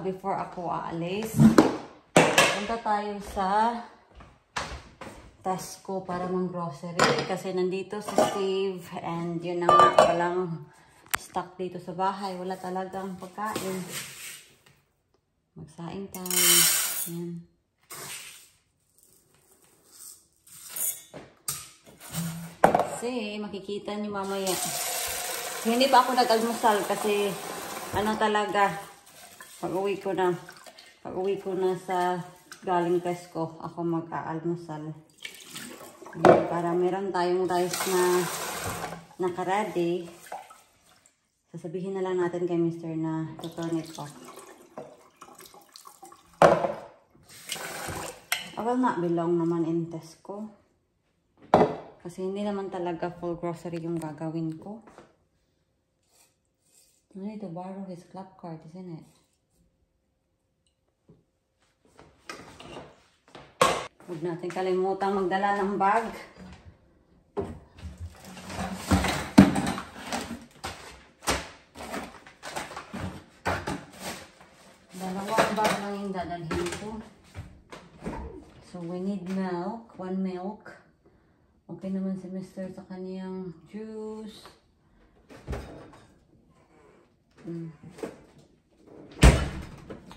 before ako aalis. Punta tayo sa Tesco para mang-grocery. Kasi nandito si Steve and yun ang walang stock dito sa bahay. Wala talagang pagkain. Magsaing tayo. Yan. Kasi makikita niyo mamaya. Hindi pa ako nag-almusal kasi ano talaga, pag-uwi ko na sa galing Tesco, ako mag-aalmusal. Para meron tayong rice na naka-ready. Sasabihin na lang natin kay Mr. na to turn it off. I will not belong naman in Tesco. Kasi hindi naman talaga full grocery yung gagawin ko. I need to borrow his club card, isn't it? Huwag natin kalimutang magdala ng bag. Dalawang bag lang yung dadalhin ko. So we need milk, 1 milk. Okay naman si Mr. sa kaniyang juice.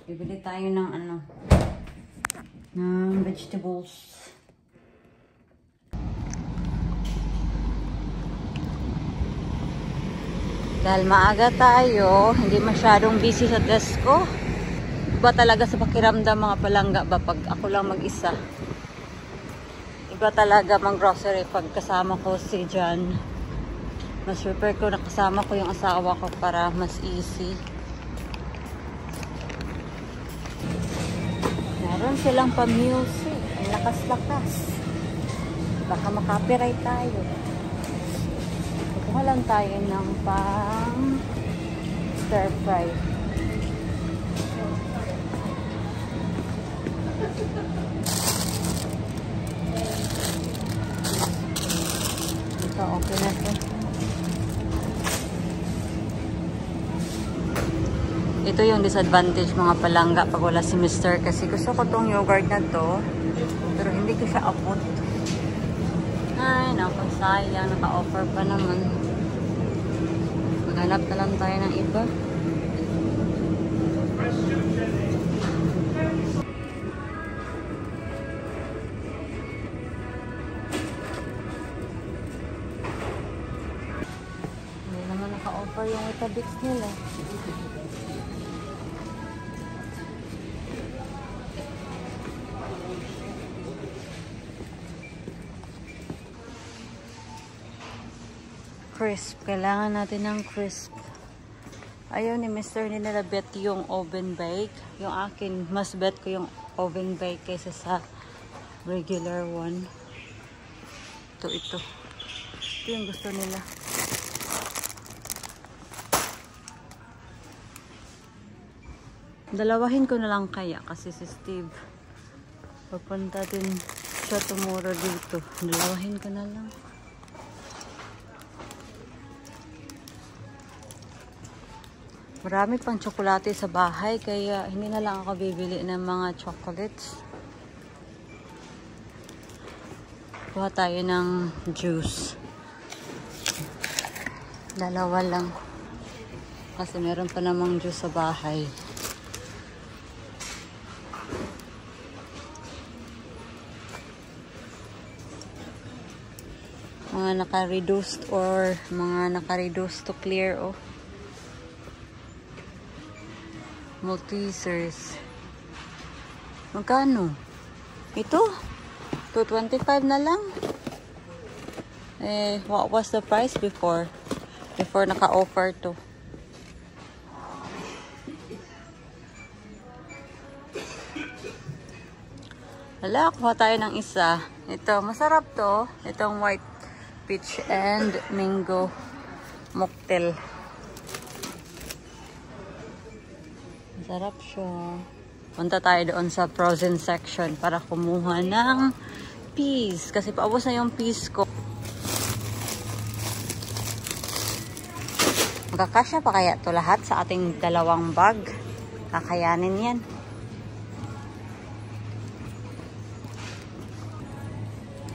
Bibili tayo ng ng vegetables. Dahil maaga tayo, hindi masyadong busy sa Tesco. Iba talaga sa pakiramdam mga palangga ba pag ako lang mag-isa. Iba talaga mang grocery pag kasama ko si John. Mas prefer ko na kasama ko yung asawa ko para mas easy. Meron silang pa-music. Ang lakas-lakas. Baka makapiright tayo. Kukuha lang tayo ng pang stir fry. Ito, okay na ito. Ito yung disadvantage mga palangga pag wala si Mr. Kasi gusto ko tong yogurt na to. Pero hindi ko siya abot. Ay, naku, sayang. Naka-offer pa naman. Maghanap na lang tayo ng iba. Hindi naman naka-offer yung Weetabix nila. Crisp. Kailangan natin ng crisp. Ayaw ni Mr. nilalabit yung oven bake. Yung akin, mas bet ko yung oven bake kaysa sa regular one. Ito. Ito yung gusto nila. Dalawahin ko na lang kaya kasi si Steve papunta din siya tomorrow dito. Dalawahin ko na lang. Marami pang tsokolate sa bahay kaya hindi na lang ako bibili ng mga chocolates. Kuha tayo ng juice. Dalawa lang. Kasi meron pa namang juice sa bahay. Mga naka-reduced or mga naka-reduced to clear oh. Maltesers. Magkano? Ito? 225 na lang. What was the price before? Before naka-offer to. Hala, kuha tayo ng isa. Ito, masarap to. Itong white peach and mango mocktail. Sarap siya. Punta tayo doon sa frozen section para kumuha ng peas. Kasi paubos na yung peas ko. Magkakasya pa kaya to lahat sa ating dalawang bag? Kakayanin yan.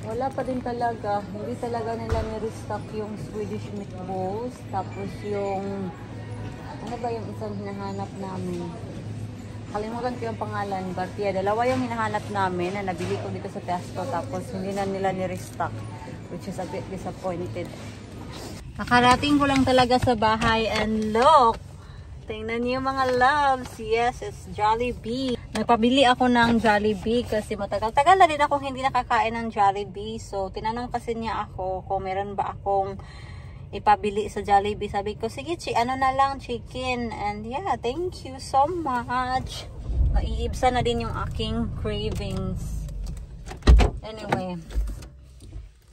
Wala pa din talaga. Hindi talaga nila ni-restock yung Swedish meatballs. Tapos yung... Ano ba yung isang hinahanap namin? Kalimutan ko yung pangalan. But yeah, dalawa yung hinahanap namin na nabili ko dito sa Tesco. Tapos hindi na nila ni-restock. Which is a bit disappointed. Nakarating ko lang talaga sa bahay. And look! Tingnan niyo mga loves. Yes, it's Jollibee. Nagpabili ako ng Jollibee kasi matagal-tagal na din ako hindi nakakain ng Jollibee. So, tinanong kasi niya ako kung meron ba akong ipabili sa Jollibee. Sabi ko, sige, ano na lang, chicken. And yeah, thank you so much. Maiibsa na din yung aking cravings. Anyway,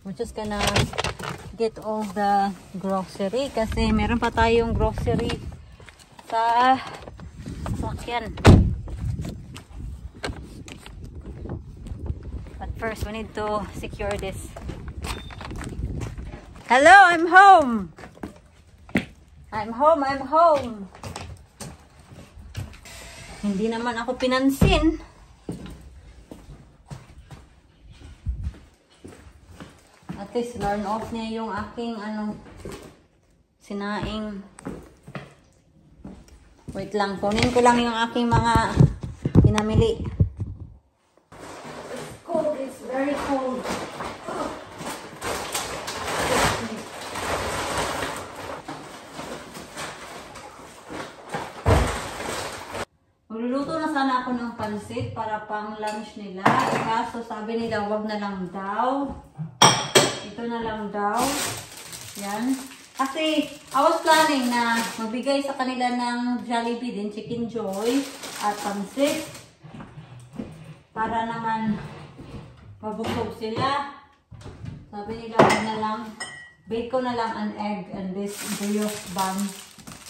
we're just gonna get all the grocery kasi meron pa tayong grocery sa sasakyan. But first, we need to secure this. Hello, I'm home. I'm home. Hindi naman ako pinansin. At least, learn off niya yung aking sinaing. Wait lang, kunin ko lang yung aking mga pinamili. It's cold, it's very cold. Magluluto na sana ako ng pansit para pang lunch nila. Kaso sabi nila, wag na lang daw. Ito na lang daw. Yan. Kasi, I was planning na magbigay sa kanila ng Jollibee din, Chicken Joy at pansit. Para naman mabusog sila. Sabi nila, na lang, bake ko na lang an egg and this brioche bun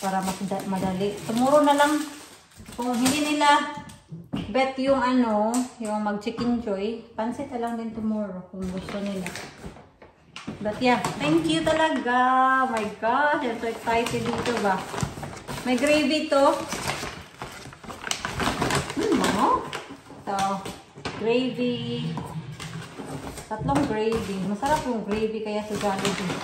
para mas madali. Tomorrow na lang, kung hindi nila bet yung yung mag-Chicken Joy, pansit na lang din tomorrow kung gusto nila. But yeah, thank you talaga. Oh my gosh, I'm so excited dito ba. May gravy to. Ito, gravy. 3 gravy. Masarap yung gravy kaya sa Jollibee.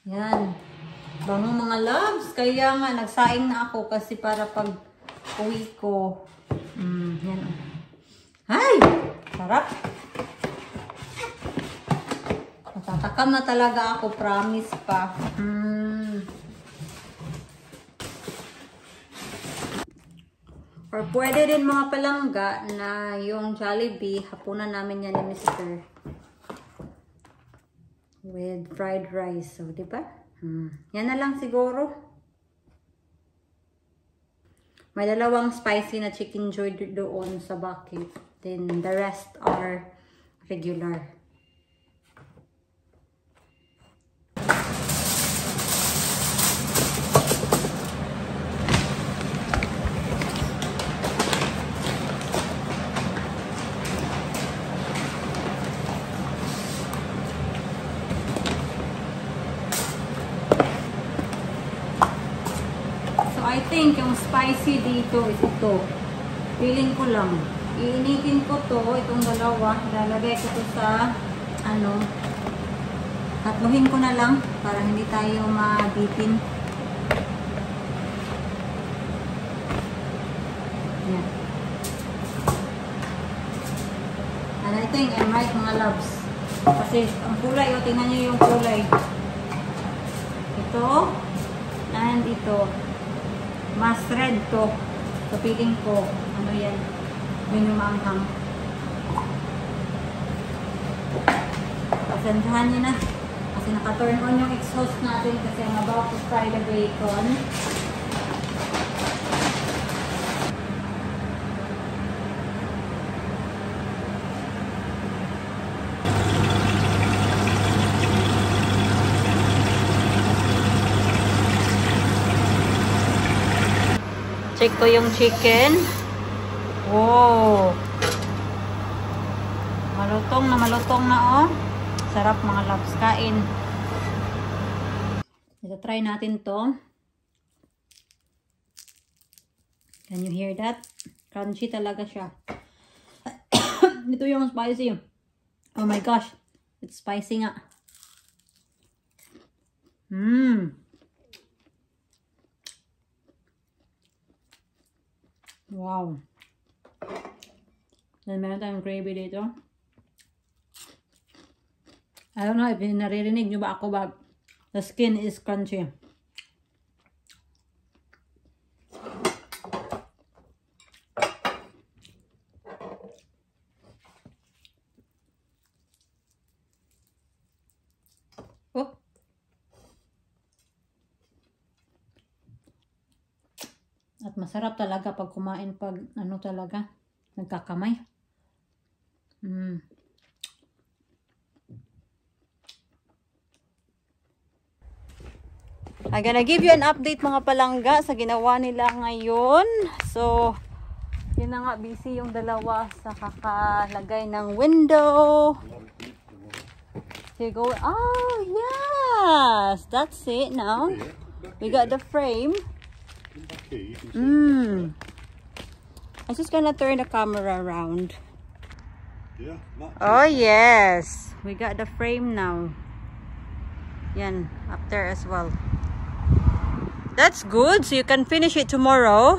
Yan. Bango mga loves. Kaya nga, nagsaing na ako kasi para pag uwi ko. Yan. Ay! Sarap. Matatakam na talaga ako. Promise pa. Or pwede din mga palangga na yung Jollibee, hapunan namin yan ni Mr. With fried rice. So, diba? Yan na lang siguro. May 2 spicy na Chicken Joy doon sa bucket. Then, the rest are regular. I think yung spicy dito is ito. Feeling ko lang. Iinitin ko to, itong 2. Lalagay ko to sa tatluhin ko na lang para hindi tayo mabitin. Yan. And I think I'm right mga loves. Kasi ang kulay, tingnan nyo yung kulay. Ito and ito. Mas red to. So, feeling ko, yan? Yun yung maanghang. Pasensyahan nyo na. Kasi naka-turn on yung exhaust natin kasi I'm about to fry the bacon. Check ko yung chicken. Wow. Malutong na oh. Sarap mga loves, kain. Ito, try natin to. Can you hear that? Crunchy talaga siya. Ito yung spicy. Oh my gosh. It's spicy nga. Wow. Then meron tayong gravy dito. I don't know if naririnig nyo ba ako, but the skin is crunchy. Oh. At masarap talaga pag kumain pag ano talaga, nagkakamay. I'm gonna give you an update mga palangga sa ginawa nila ngayon. So, yun na nga, busy yung dalawa sa kakalagay ng window. So go, oh yes, that's it now. We got the frame. I'm just gonna turn the camera around. Oh yes, we got the frame now. Yan, up there as well. That's good, so you can finish it tomorrow.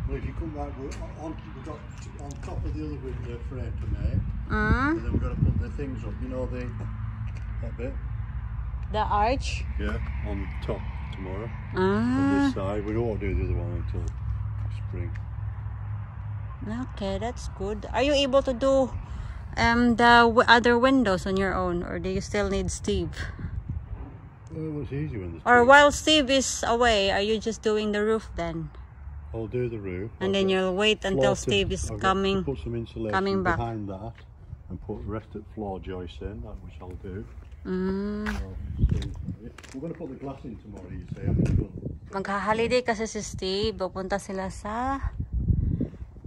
Well, if you come back, we've got on top of the other window frame to make, and then we've got to put the things up, you know, that bit. The arch? Yeah, on top tomorrow. On this side, we don't want to do the other one until spring. Okay, that's good. Are you able to do the other windows on your own, or do you still need Steve? Well, it was easy when or while Steve is away, are you just doing the roof then? I'll do the roof. And then you'll wait until Steve is coming back. Put some insulation behind that and put rest at floor joists in, which I'll do. We're going to put the glass in tomorrow, you say. Magha-holiday kasi si Steve. Pupunta sila sa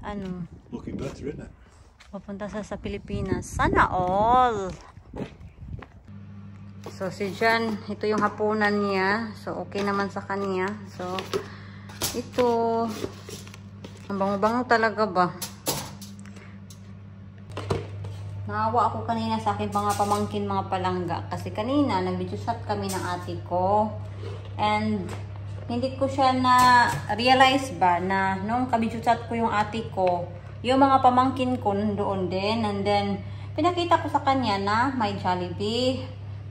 ano? Looking better, isn't it? Pupunta sila sa Pilipinas. Sana all! So si Jan, ito yung hapunan niya. So okay naman sa kanya. So ito, ang bango-bango talaga ba? Naawa ako kanina sa aking mga pamangkin, mga palangga. Kasi kanina, nag-video shot kami ng ate ko. And hindi ko siya na-realize ba na nung ka-video chat ko yung ate ko, yung mga pamangkin ko nandoon din. And then, pinakita ko sa kanya na may Jollibee.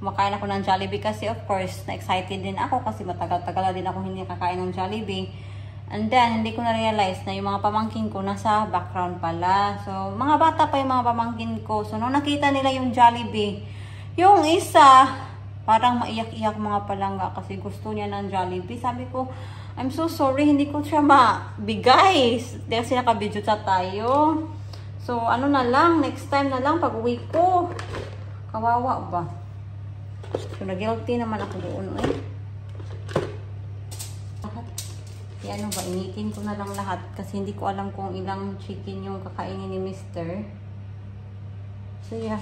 Kumakain ako ng Jollibee kasi of course, na-excited din ako kasi matagal-tagal din ako hindi kakain ng Jollibee. And then, hindi ko na-realize na yung mga pamangkin ko nasa background pala. So, mga bata pa yung mga pamangkin ko. So, nung nakita nila yung Jollibee, yung isa, parang maiyak-iyak mga palangga kasi gusto niya ng Jollibee. Sabi ko, I'm so sorry, hindi ko siya mabigay. Kasi naka-video chat tayo. So, ano na lang, next time na lang pag uwi ko. Kawawa ba? So, nag-guilty naman ako doon eh. Ano ba, initin ko na lang lahat kasi hindi ko alam kung ilang chicken yung kakainin ni Mr. So, yeah.